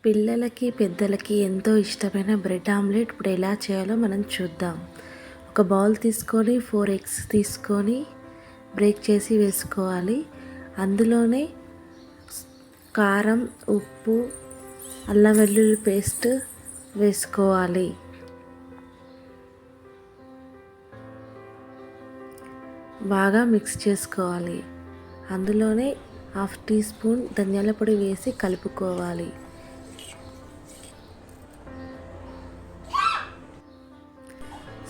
పిల్లలకి పెద్దలకి ఎంతో ఇష్టమైన బ్రెడ్ ఆమ్లెట్ ఇప్పుడు ఎలా చేయాలో మనం చూద్దాం. ఒక బౌల్ తీసుకొని 4 ఎగ్స్ తీసుకొని బ్రేక్ చేసి వేసుకోవాలి. అందులోనే కారం, ఉప్పు, అల్లం వెల్లుల్లి పేస్ట్ వేసుకోవాలి. బాగా మిక్స్ చేసుకోవాలి. అందులోనే 1/2 టీ స్పూన్ ధనియాల పొడి వేసి కలుపుకోవాలి.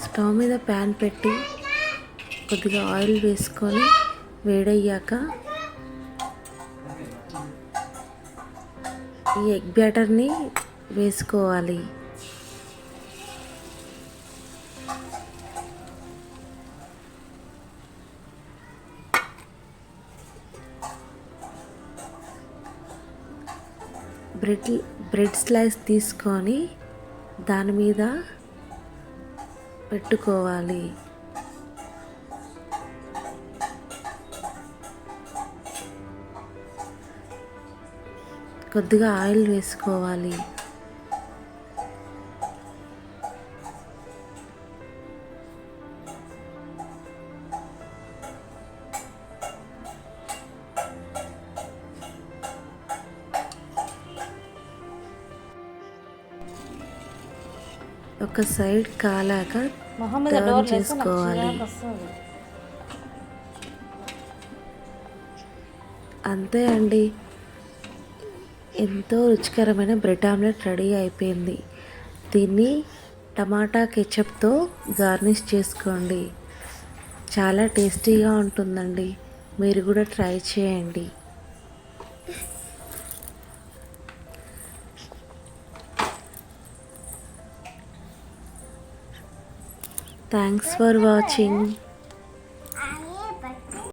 స్టవ్ మీద ప్యాన్ పెట్టి కొద్దిగా ఆయిల్ వేసుకొని వేడయ్యాక ఈ ఎగ్ బ్యాటర్ని వేసుకోవాలి. బ్రెడ్ స్లైస్ తీసుకొని దాని మీద పెట్టుకోవాలి. కొద్దిగా ఆయిల్ వేసుకోవాలి. ఒక సైడ్ కాలాక టర్న్ చేసుకోవాలి. అంతే అండి, ఎంతో రుచికరమైన బ్రెడ్ ఆమ్లెట్ రెడీ అయిపోయింది. దీన్ని టమాటా కెచప్తో గార్నిష్ చేసుకోండి. చాలా టేస్టీగా ఉంటుందండి. మీరు కూడా ట్రై చేయండి. Thanks for watching.